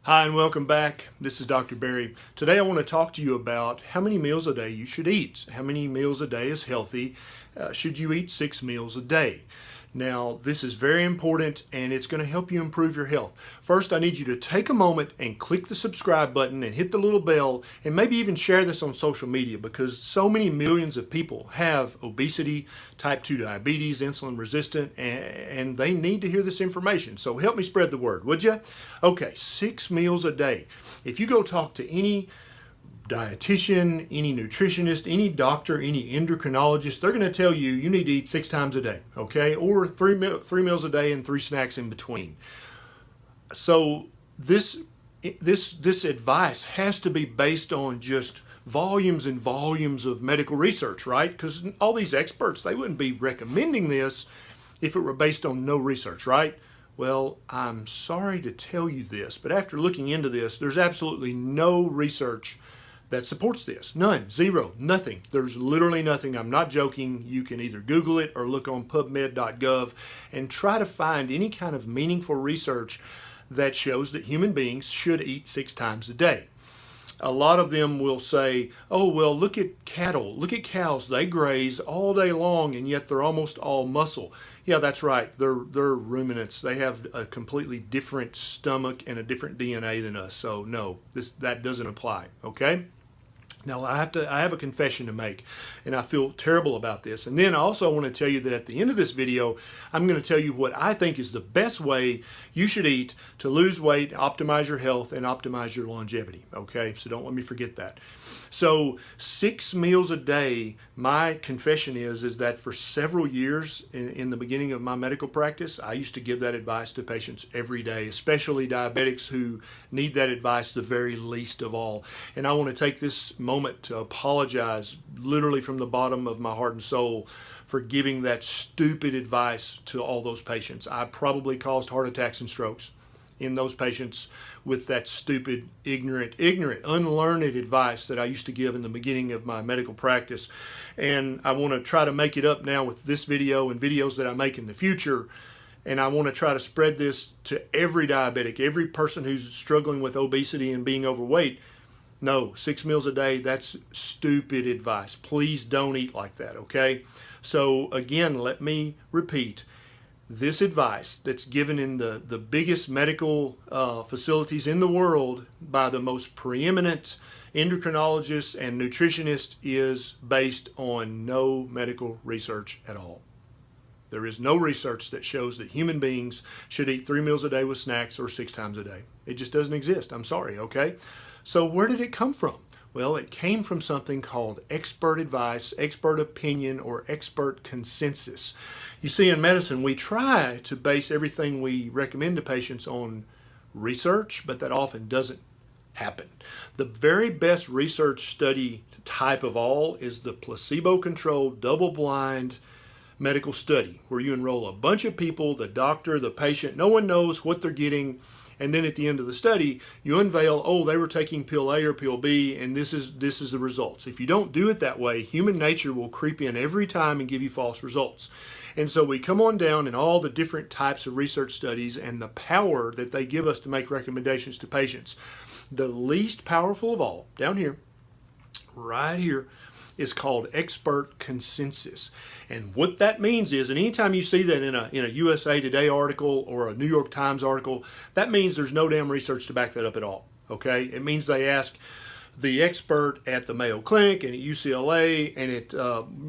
Hi and welcome back. This is Dr. Berry. Today I want to talk to you about how many meals a day you should eat. How many meals a day is healthy? Should you eat 6 meals a day? Now, this is very important and it's going to help you improve your health. First, I need you to take a moment and click the subscribe button and hit the little bell and maybe even share this on social media because so many millions of people have obesity, type 2 diabetes, insulin resistant, and they need to hear this information. So help me spread the word, would you? Okay, 6 meals a day. If you go talk to any dietitian, any nutritionist, any doctor, any endocrinologist, they're going to tell you you need to eat 6 times a day, okay? Or three meals a day and 3 snacks in between. So this advice has to be based on just volumes and volumes of medical research, right? Because all these experts, they wouldn't be recommending this if it were based on no research, right? Well, I'm sorry to tell you this, but after looking into this, there's absolutely no research that supports this. None, zero, nothing. There's literally nothing. I'm not joking. You can either Google it or look on pubmed.gov and try to find any kind of meaningful research that shows that human beings should eat 6 times a day. A lot of them will say, oh, well, look at cattle, look at cows. They graze all day long and yet they're almost all muscle. Yeah, that's right. They're ruminants. They have a completely different stomach and a different DNA than us. So no, that doesn't apply, okay? Now, I have a confession to make, and I feel terrible about this. And then I also want to tell you that at the end of this video, I'm going to tell you what I think is the best way you should eat to lose weight, optimize your health, and optimize your longevity. Okay, so don't let me forget that. So 6 meals a day, my confession is that for several years in the beginning of my medical practice, I used to give that advice to patients every day, especially diabetics who need that advice the very least of all. And I want to take this moment to apologize literally from the bottom of my heart and soul for giving that stupid advice to all those patients. I probably caused heart attacks and strokes in those patients with that stupid, ignorant, unlearned advice that I used to give in the beginning of my medical practice. And I want to try to make it up now with this video and videos that I make in the future. And I want to try to spread this to every diabetic, every person who's struggling with obesity and being overweight. No, 6 meals a day, that's stupid advice. Please don't eat like that, okay? So again, let me repeat. This advice that's given in the biggest medical facilities in the world by the most preeminent endocrinologists and nutritionists is based on no medical research at all. There is no research that shows that human beings should eat 3 meals a day with snacks or 6 times a day. It just doesn't exist. I'm sorry, okay? So where did it come from? Well, it came from something called expert advice, expert opinion, or expert consensus. You see, in medicine, we try to base everything we recommend to patients on research, but that often doesn't happen. The very best research study type of all is the placebo-controlled, double-blind medical study, where you enroll a bunch of people, the doctor, the patient, no one knows what they're getting. And then at the end of the study, you unveil, oh, they were taking pill A or pill B, and this is the results. If you don't do it that way, human nature will creep in every time and give you false results. And so we come on down in all the different types of research studies and the power that they give us to make recommendations to patients. The least powerful of all, down here, right here, is called expert consensus. And what that means is, and anytime you see that in a USA Today article or a New York Times article, that means there's no damn research to back that up at all, okay? It means they ask the expert at the Mayo Clinic and at UCLA and at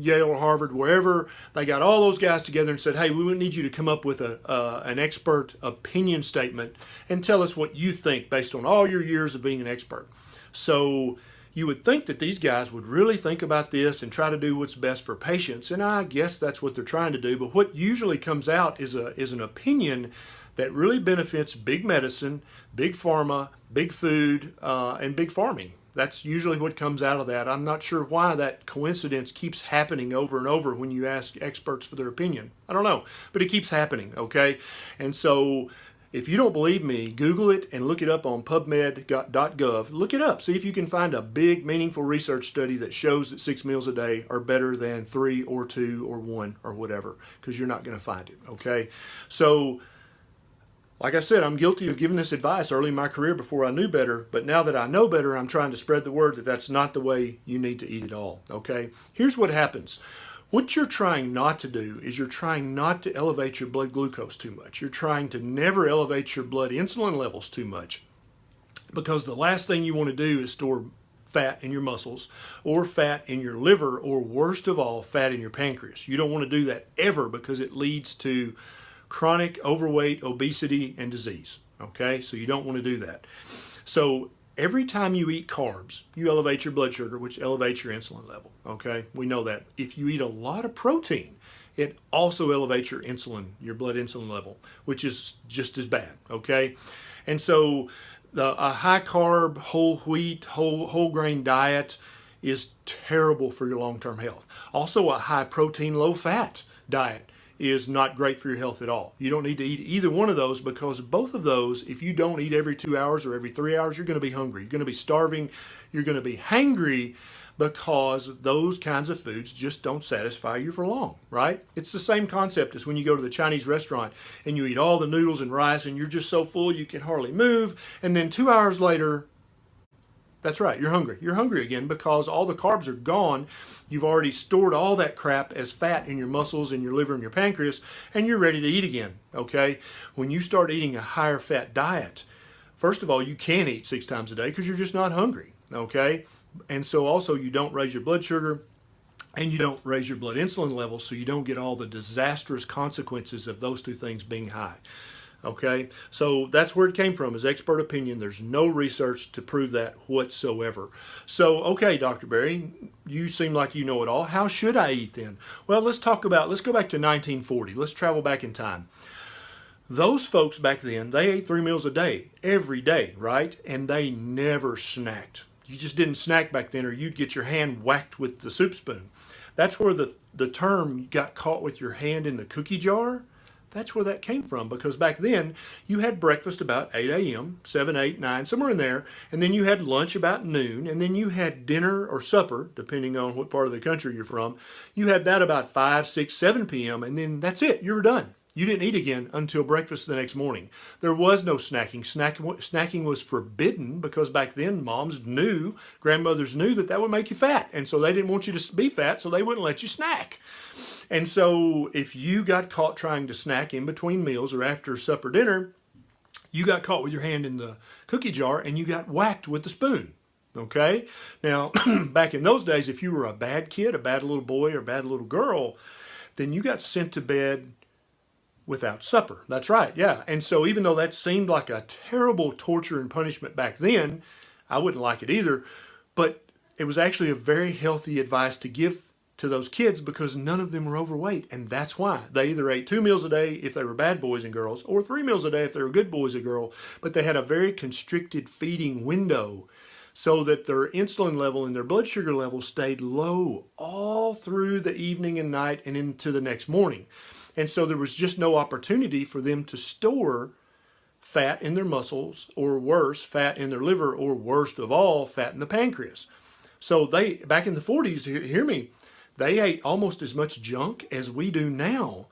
Yale or Harvard, wherever, they got all those guys together and said, hey, we need you to come up with an expert opinion statement and tell us what you think based on all your years of being an expert. So you would think that these guys would really think about this and try to do what's best for patients, and I guess that's what they're trying to do. But what usually comes out is an opinion that really benefits big medicine, big pharma, big food, and big farming. That's usually what comes out of that. I'm not sure why that coincidence keeps happening over and over when you ask experts for their opinion. I don't know, but it keeps happening, okay? And so if you don't believe me, Google it and look it up on pubmed.gov. Look it up. See if you can find a big, meaningful research study that shows that 6 meals a day are better than 3 or 2 or 1 or whatever, because you're not going to find it, okay? So Like I said, I'm guilty of giving this advice early in my career before I knew better, but now that I know better, I'm trying to spread the word that that's not the way you need to eat at all, okay? Here's what happens. What you're trying not to do is you're trying not to elevate your blood glucose too much. You're trying to never elevate your blood insulin levels too much, because the last thing you want to do is store fat in your muscles or fat in your liver, or worst of all, fat in your pancreas. You don't want to do that ever, because it leads to chronic overweight, obesity, and disease. Okay, so you don't want to do that. So every time you eat carbs, you elevate your blood sugar, which elevates your insulin level. Okay, we know that. If you eat a lot of protein, it also elevates your insulin, your blood insulin level, which is just as bad. Okay, and so a high carb, whole wheat, whole grain diet is terrible for your long-term health. Also, a high protein, low fat diet is not great for your health at all. You don't need to eat either one of those, because both of those, if you don't eat every 2 hours or every 3 hours, you're going to be hungry. You're going to be starving. You're going to be hangry, because those kinds of foods just don't satisfy you for long, right? It's the same concept as when you go to the Chinese restaurant and you eat all the noodles and rice and you're just so full you can hardly move, and then 2 hours later, that's right, you're hungry. You're hungry again, because all the carbs are gone. You've already stored all that crap as fat in your muscles and your liver and your pancreas, and you're ready to eat again, okay? When you start eating a higher fat diet, first of all, you can eat 6 times a day because you're just not hungry, okay? And so also you don't raise your blood sugar and you don't raise your blood insulin levels, so you don't get all the disastrous consequences of those two things being high. Okay, so that's where it came from, is expert opinion. There's no research to prove that whatsoever. So, okay, Dr. Berry, you seem like you know it all. How should I eat then? Well, let's go back to 1940. Let's travel back in time. Those folks back then, they ate 3 meals a day, every day, right? And they never snacked. You just didn't snack back then, or you'd get your hand whacked with the soup spoon. That's where the term "you got caught with your hand in the cookie jar," that's where that came from, because back then you had breakfast about 8 a.m., 7, 8, 9, somewhere in there, and then you had lunch about noon, and then you had dinner or supper, depending on what part of the country you're from. You had that about 5, 6, 7 p.m., and then that's it. You were done. You didn't eat again until breakfast the next morning. There was no snacking. Snacking was forbidden, because back then grandmothers knew that would make you fat, and so they didn't want you to be fat, so they wouldn't let you snack. And so if you got caught trying to snack in between meals or after supper dinner, you got caught with your hand in the cookie jar and you got whacked with the spoon. Okay? Now, back in those days, if you were a bad kid, a bad little boy or a bad little girl, then you got sent to bed without supper. That's right, yeah. And so even though that seemed like a terrible torture and punishment back then, I wouldn't like it either, but it was actually a very healthy advice to give to those kids, because none of them were overweight, and that's why. They either ate 2 meals a day if they were bad boys and girls, or 3 meals a day if they were good boys and girls, but they had a very constricted feeding window so that their insulin level and their blood sugar level stayed low all through the evening and night and into the next morning. And so there was just no opportunity for them to store fat in their muscles, or worse, fat in their liver, or worst of all, fat in the pancreas. So they, back in the 40s, hear me, they ate almost as much junk as we do now,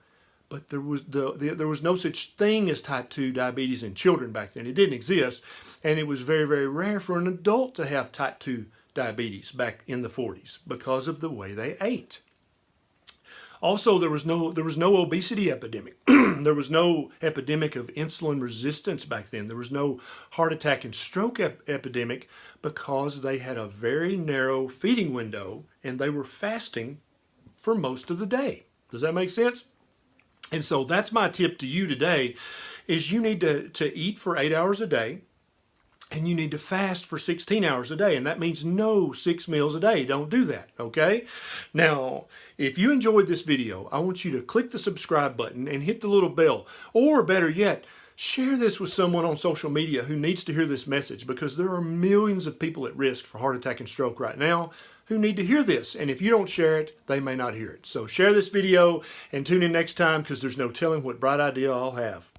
but there was no such thing as type 2 diabetes in children back then. It didn't exist, and it was very, very rare for an adult to have type 2 diabetes back in the 40s because of the way they ate. Also, there was no obesity epidemic. There was no epidemic of insulin resistance back then. There was no heart attack and stroke epidemic, because they had a very narrow feeding window and they were fasting for most of the day. Does that make sense? And so that's my tip to you today, is you need to eat for 8 hours a day, and you need to fast for 16 hours a day. And that means no 6 meals a day. Don't do that, okay? Now, if you enjoyed this video, I want you to click the subscribe button and hit the little bell. Or better yet, share this with someone on social media who needs to hear this message, because there are millions of people at risk for heart attack and stroke right now who need to hear this. And if you don't share it, they may not hear it. So share this video and tune in next time, because there's no telling what bright idea I'll have.